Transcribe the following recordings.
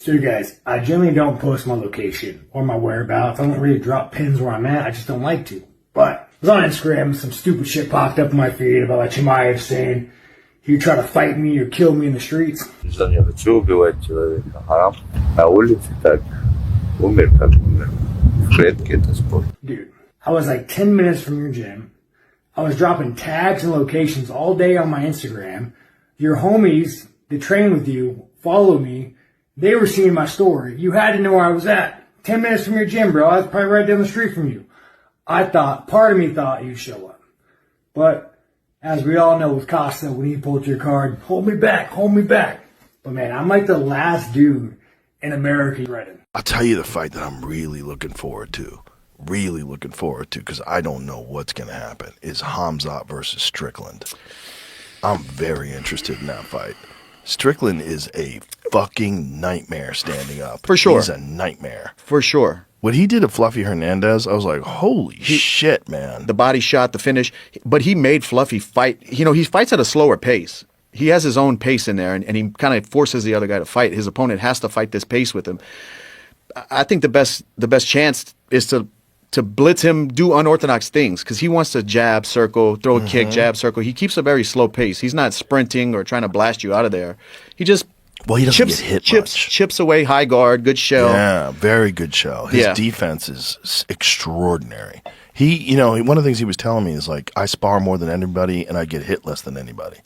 So you guys, I generally don't post my location or my whereabouts. I don't really drop pins where I'm at. I just don't like to. But I was on Instagram, some stupid shit popped up in my feed about like Chimaev saying he would try to fight me or kill me in the streets. Я не хочу убивать человека, на улице так умер, как умер. В клетке это спорт. Dude, I was like 10 minutes from your gym. I was dropping tags and locations all day on my Instagram. Your homies that train with you, follow me. They were seeing my story. You had to know where I was at. 10 minutes from your gym, bro. I was probably right down the street from you. Part of me thought you'd show up. But as we all know with Costa, when he pulled your card, hold me back. But man, I'm like the last dude in America ready. I'll tell you the fight that I'm really looking forward to, because I don't know what's going to happen, is Khamzat versus Strickland. I'm very interested in that fight. Strickland is a fucking nightmare standing up. For sure. He's a nightmare. For sure. What he did to Fluffy Hernandez, I was like, holy shit, man. The body shot, the finish. But he made Fluffy fight. You know, he fights at a slower pace. He has his own pace in there, and he kind of forces the other guy to fight. His opponent has to fight this pace with him. I think the best chance is to blitz him, do unorthodox things, because he wants to jab, circle, throw a kick, jab, circle. He keeps a very slow pace. He's not sprinting or trying to blast you out of there. He just he doesn't get hit much. Chips away, high guard, good shell. Yeah, very good shell. His defense is extraordinary. One of the things he was telling me is like, I spar more than anybody and I get hit less than anybody.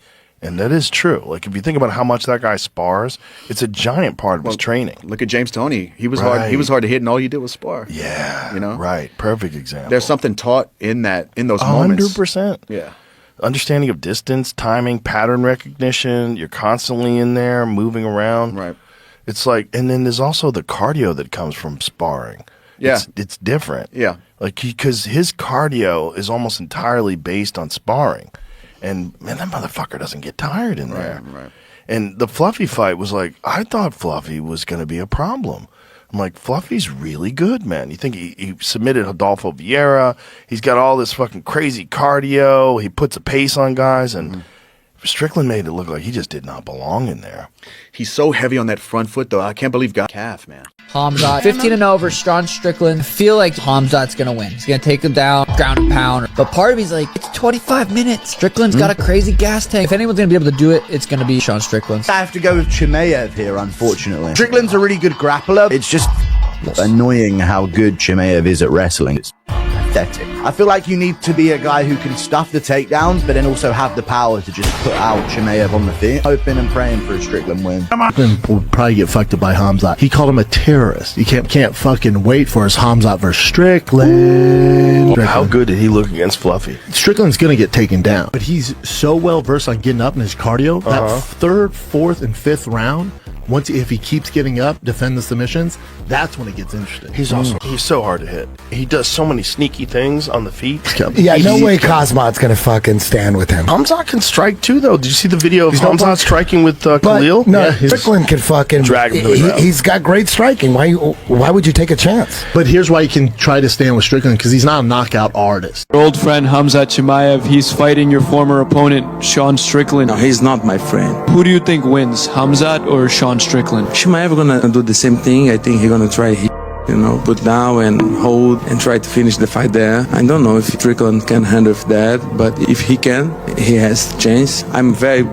And that is true. Like, if you think about how much that guy spars, it's a giant part of his training. Look at James Toney. He was hard. He was hard to hit, and all you did was spar. Yeah, you know. Right. Perfect example. There's something taught in those moments. 100%. Yeah. Understanding of distance, timing, pattern recognition. You're constantly in there, moving around. Right. It's like, and then there's also the cardio that comes from sparring. Yeah. It's different. Yeah. Like, because his cardio is almost entirely based on sparring. And, man, that motherfucker doesn't get tired in there. Right. And the Fluffy fight was like, I thought Fluffy was going to be a problem. I'm like, Fluffy's really good, man. You think he submitted Adolfo Vieira. He's got all this fucking crazy cardio. He puts a pace on guys. And Strickland made it look like he just did not belong in there. He's so heavy on that front foot, though. I can't believe got calf, man. Khamzat, 15-0 versus Sean Strickland. I feel like Khamzat's going to win. He's going to take him down, ground and pound. But part of me's like, it's 25 minutes. Strickland's got a crazy gas tank. If anyone's going to be able to do it, it's going to be Sean Strickland. I have to go with Chimaev here, unfortunately. Strickland's a really good grappler. It's just annoying how good Chimaev is at wrestling. It's pathetic. I feel like you need to be a guy who can stuff the takedowns, but then also have the power to just put out Chimaev on the feet. Hoping and praying for a Strickland win. Strickland will probably get fucked up by Khamzat. He called him a terrorist. You can't fucking wait for his Khamzat versus Strickland. How good did he look against Fluffy? Strickland's gonna get taken down, but he's so well versed on getting up in his cardio. That third, fourth, and fifth round, if he keeps getting up, defend the submissions, that's when it gets interesting. He's so hard to hit. He does so many sneaky things on the feet. Yeah, no way Khamzat's gonna fucking stand with him. Khamzat can strike too, though. Did you see the video of Khamzat striking with Khalil? No, Strickland can fucking drag him to the ground. He's got great striking. Why would you take a chance? But here's why you can try to stand with Strickland, because he's not a knockout artist. Your old friend Khamzat Chimaev, he's fighting your former opponent, Sean Strickland. No, he's not my friend. Who do you think wins, Khamzat or Sean Strickland? Chimaev gonna do the same thing. I think he's gonna try put down and hold and try to finish the fight there. I don't know if Strickland can handle that, but if he can, he has a chance. Khamzat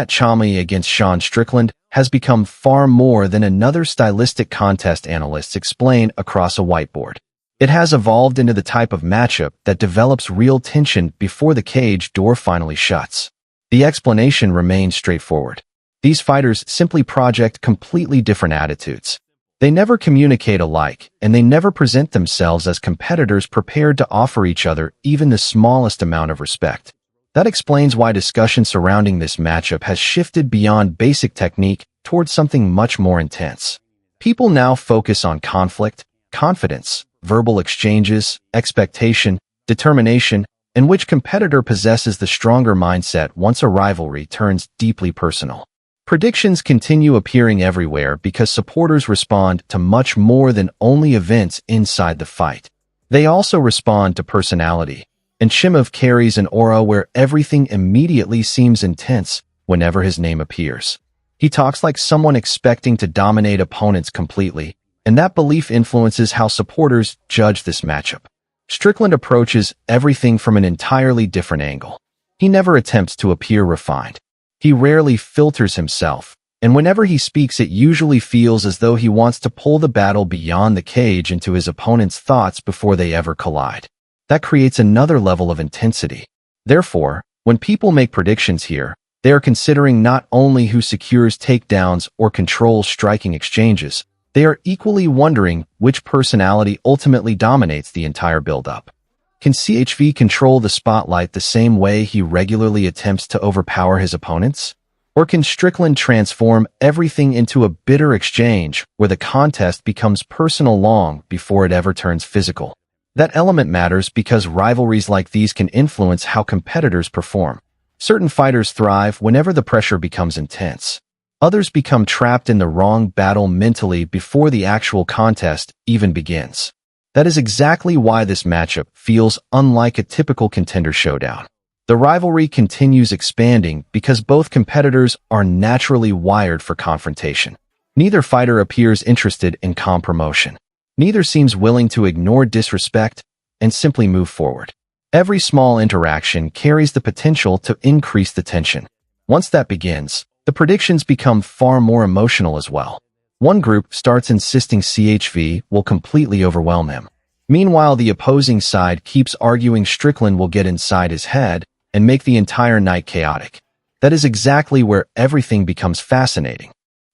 Chimaev against Sean Strickland has become far more than another stylistic contest analysts explain across a whiteboard. It has evolved into the type of matchup that develops real tension before the cage door finally shuts. The explanation remains straightforward. These fighters simply project completely different attitudes. They never communicate alike, and they never present themselves as competitors prepared to offer each other even the smallest amount of respect. That explains why discussion surrounding this matchup has shifted beyond basic technique towards something much more intense. People now focus on conflict, confidence, verbal exchanges, expectation, determination, and which competitor possesses the stronger mindset once a rivalry turns deeply personal. Predictions continue appearing everywhere because supporters respond to much more than only events inside the fight. They also respond to personality, and Chimaev carries an aura where everything immediately seems intense whenever his name appears. He talks like someone expecting to dominate opponents completely, and that belief influences how supporters judge this matchup. Strickland approaches everything from an entirely different angle. He never attempts to appear refined. He rarely filters himself, and whenever he speaks it usually feels as though he wants to pull the battle beyond the cage into his opponent's thoughts before they ever collide. That creates another level of intensity. Therefore, when people make predictions here, they are considering not only who secures takedowns or controls striking exchanges, they are equally wondering which personality ultimately dominates the entire build-up. Can CHV control the spotlight the same way he regularly attempts to overpower his opponents? Or can Strickland transform everything into a bitter exchange where the contest becomes personal long before it ever turns physical? That element matters because rivalries like these can influence how competitors perform. Certain fighters thrive whenever the pressure becomes intense. Others become trapped in the wrong battle mentally before the actual contest even begins. That is exactly why this matchup feels unlike a typical contender showdown. The rivalry continues expanding because both competitors are naturally wired for confrontation. Neither fighter appears interested in calm promotion. Neither seems willing to ignore disrespect and simply move forward. Every small interaction carries the potential to increase the tension. Once that begins, the predictions become far more emotional as well. One group starts insisting CHV will completely overwhelm him. Meanwhile, the opposing side keeps arguing Strickland will get inside his head and make the entire night chaotic. That is exactly where everything becomes fascinating.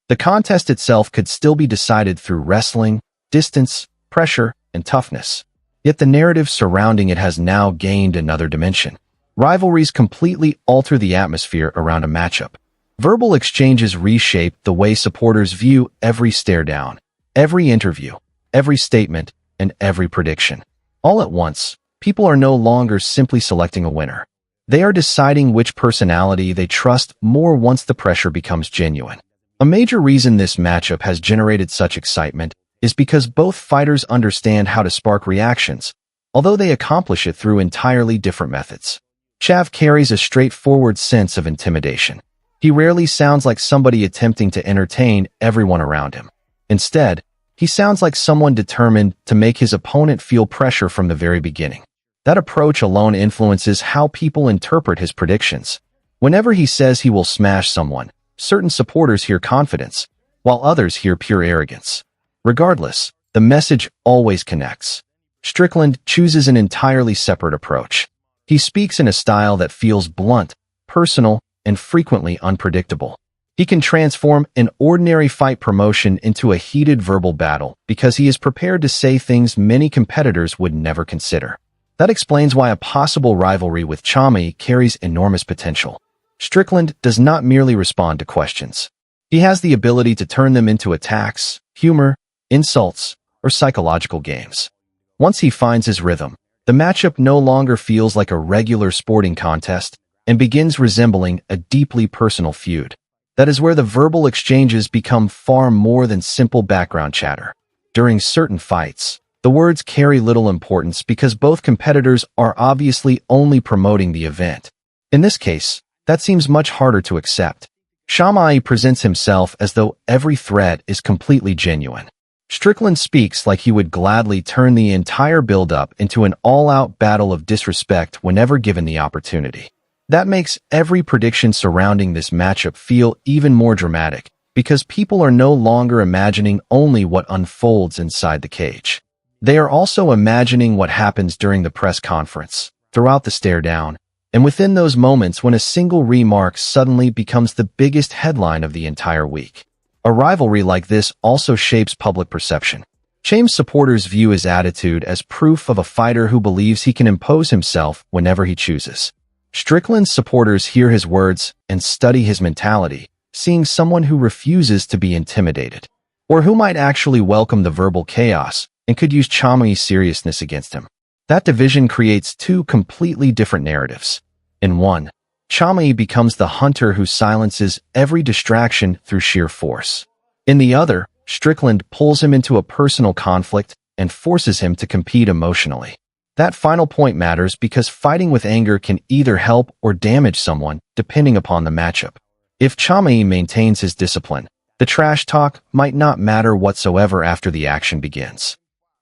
The contest itself could still be decided through wrestling, distance, pressure, and toughness. Yet the narrative surrounding it has now gained another dimension. Rivalries completely alter the atmosphere around a matchup. Verbal exchanges reshape the way supporters view every stare down, every interview, every statement, and every prediction. All at once, people are no longer simply selecting a winner. They are deciding which personality they trust more once the pressure becomes genuine. A major reason this matchup has generated such excitement is because both fighters understand how to spark reactions, although they accomplish it through entirely different methods. Chav carries a straightforward sense of intimidation. He rarely sounds like somebody attempting to entertain everyone around him. Instead, he sounds like someone determined to make his opponent feel pressure from the very beginning. That approach alone influences how people interpret his predictions. Whenever he says he will smash someone, certain supporters hear confidence, while others hear pure arrogance. Regardless, the message always connects. Strickland chooses an entirely separate approach. He speaks in a style that feels blunt, personal, and frequently unpredictable. He can transform an ordinary fight promotion into a heated verbal battle because he is prepared to say things many competitors would never consider. That explains why a possible rivalry with Chimaev carries enormous potential. Strickland does not merely respond to questions. He has the ability to turn them into attacks, humor, insults, or psychological games. Once he finds his rhythm, the matchup no longer feels like a regular sporting contest and begins resembling a deeply personal feud. That is where the verbal exchanges become far more than simple background chatter. During certain fights, the words carry little importance because both competitors are obviously only promoting the event. In this case, that seems much harder to accept. Chimaev presents himself as though every threat is completely genuine. Strickland speaks like he would gladly turn the entire build-up into an all-out battle of disrespect whenever given the opportunity. That makes every prediction surrounding this matchup feel even more dramatic, because people are no longer imagining only what unfolds inside the cage. They are also imagining what happens during the press conference, throughout the stare-down, and within those moments when a single remark suddenly becomes the biggest headline of the entire week. A rivalry like this also shapes public perception. Chimaev's supporters view his attitude as proof of a fighter who believes he can impose himself whenever he chooses. Strickland's supporters hear his words and study his mentality, seeing someone who refuses to be intimidated, or who might actually welcome the verbal chaos and could use Chimaev's seriousness against him. That division creates two completely different narratives. In one, Chimaev becomes the hunter who silences every distraction through sheer force. In the other, Strickland pulls him into a personal conflict and forces him to compete emotionally. That final point matters because fighting with anger can either help or damage someone depending upon the matchup. If Chimaev maintains his discipline, the trash talk might not matter whatsoever after the action begins.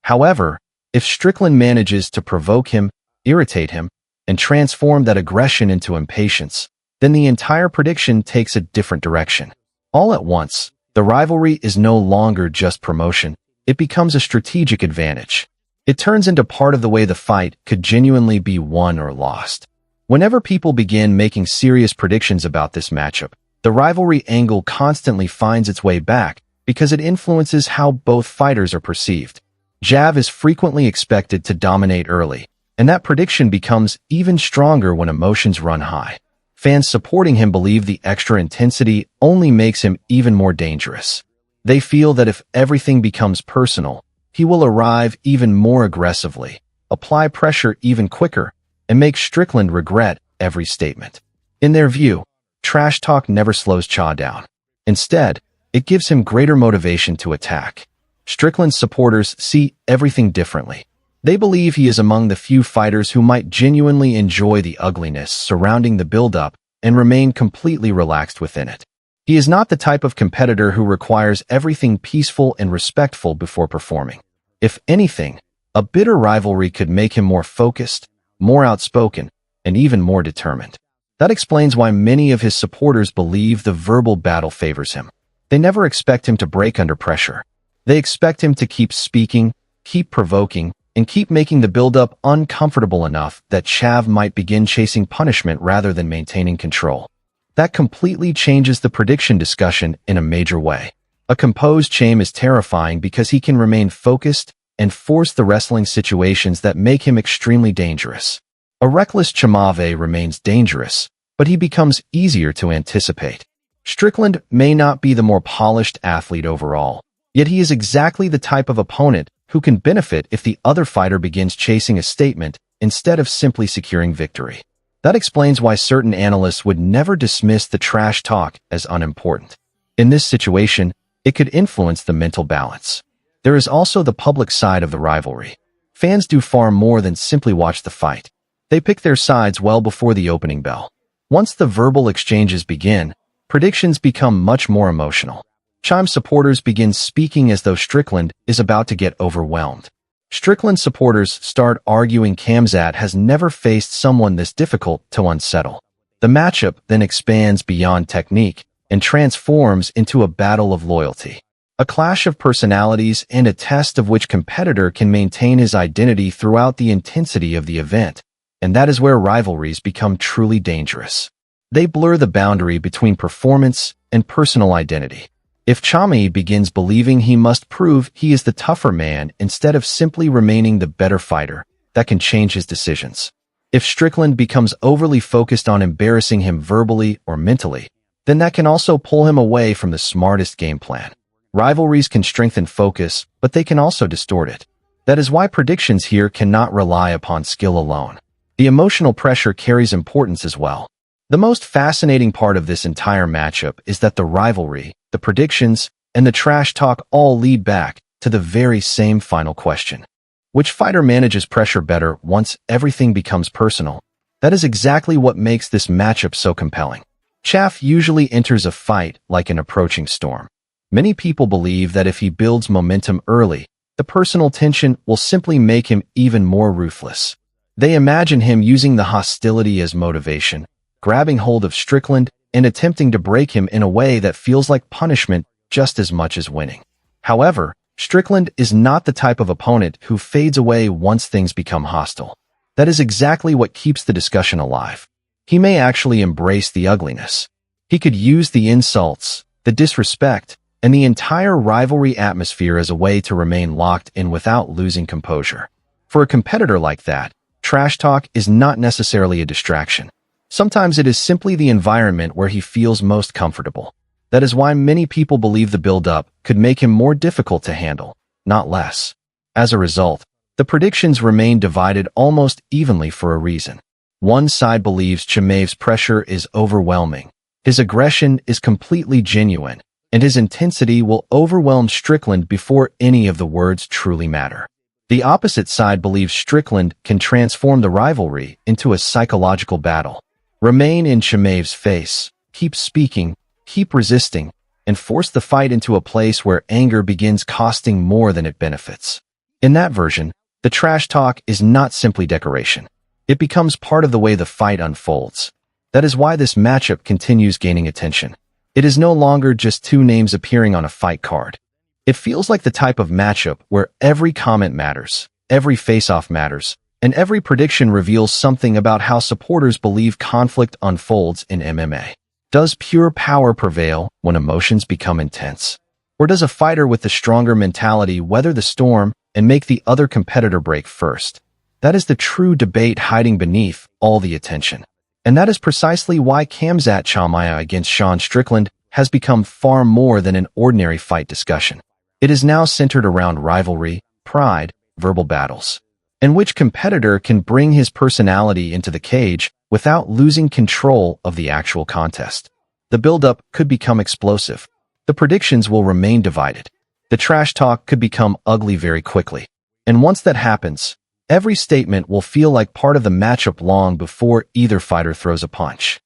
However, if Strickland manages to provoke him, irritate him, and transform that aggression into impatience, then the entire prediction takes a different direction. All at once, the rivalry is no longer just promotion, it becomes a strategic advantage. It turns into part of the way the fight could genuinely be won or lost. Whenever people begin making serious predictions about this matchup, the rivalry angle constantly finds its way back because it influences how both fighters are perceived. Jab is frequently expected to dominate early, and that prediction becomes even stronger when emotions run high. Fans supporting him believe the extra intensity only makes him even more dangerous. They feel that if everything becomes personal, he will arrive even more aggressively, apply pressure even quicker, and make Strickland regret every statement. In their view, trash talk never slows Cha down. Instead, it gives him greater motivation to attack. Strickland's supporters see everything differently. They believe he is among the few fighters who might genuinely enjoy the ugliness surrounding the build-up and remain completely relaxed within it. He is not the type of competitor who requires everything peaceful and respectful before performing. If anything, a bitter rivalry could make him more focused, more outspoken, and even more determined. That explains why many of his supporters believe the verbal battle favors him. They never expect him to break under pressure. They expect him to keep speaking, keep provoking, and keep making the build-up uncomfortable enough that Chav might begin chasing punishment rather than maintaining control. That completely changes the prediction discussion in a major way. A composed Chaim is terrifying because he can remain focused and force the wrestling situations that make him extremely dangerous. A reckless Chimaev remains dangerous, but he becomes easier to anticipate. Strickland may not be the more polished athlete overall, yet he is exactly the type of opponent who can benefit if the other fighter begins chasing a statement instead of simply securing victory. That explains why certain analysts would never dismiss the trash talk as unimportant. In this situation, it could influence the mental balance. There is also the public side of the rivalry. Fans do far more than simply watch the fight. They pick their sides well before the opening bell. Once the verbal exchanges begin, predictions become much more emotional. Chaim supporters begin speaking as though Strickland is about to get overwhelmed. Strickland supporters start arguing Khamzat has never faced someone this difficult to unsettle. The matchup then expands beyond technique and transforms into a battle of loyalty. A clash of personalities and a test of which competitor can maintain his identity throughout the intensity of the event. And that is where rivalries become truly dangerous. They blur the boundary between performance and personal identity. If Chimaev begins believing he must prove he is the tougher man instead of simply remaining the better fighter, that can change his decisions. If Strickland becomes overly focused on embarrassing him verbally or mentally, then that can also pull him away from the smartest game plan. Rivalries can strengthen focus, but they can also distort it. That is why predictions here cannot rely upon skill alone. The emotional pressure carries importance as well. The most fascinating part of this entire matchup is that the rivalry, the predictions, and the trash talk all lead back to the very same final question. Which fighter manages pressure better once everything becomes personal? That is exactly what makes this matchup so compelling. Chaff usually enters a fight like an approaching storm. Many people believe that if he builds momentum early, the personal tension will simply make him even more ruthless. They imagine him using the hostility as motivation, grabbing hold of Strickland and attempting to break him in a way that feels like punishment just as much as winning. However, Strickland is not the type of opponent who fades away once things become hostile. That is exactly what keeps the discussion alive. He may actually embrace the ugliness. He could use the insults, the disrespect, and the entire rivalry atmosphere as a way to remain locked in without losing composure. For a competitor like that, trash talk is not necessarily a distraction. Sometimes it is simply the environment where he feels most comfortable. That is why many people believe the build-up could make him more difficult to handle, not less. As a result, the predictions remain divided almost evenly for a reason. One side believes Chimaev's pressure is overwhelming. His aggression is completely genuine, and his intensity will overwhelm Strickland before any of the words truly matter. The opposite side believes Strickland can transform the rivalry into a psychological battle. Remain in Chimaev's face, keep speaking, keep resisting, and force the fight into a place where anger begins costing more than it benefits. In that version, the trash talk is not simply decoration. It becomes part of the way the fight unfolds. That is why this matchup continues gaining attention. It is no longer just two names appearing on a fight card. It feels like the type of matchup where every comment matters, every face-off matters, and every prediction reveals something about how supporters believe conflict unfolds in MMA. Does pure power prevail when emotions become intense? Or does a fighter with the stronger mentality weather the storm and make the other competitor break first? That is the true debate hiding beneath all the attention. And that is precisely why Khamzat Chimaev against Sean Strickland has become far more than an ordinary fight discussion. It is now centered around rivalry, pride, verbal battles, and which competitor can bring his personality into the cage without losing control of the actual contest. The build-up could become explosive. The predictions will remain divided. The trash talk could become ugly very quickly. And once that happens, every statement will feel like part of the matchup long before either fighter throws a punch.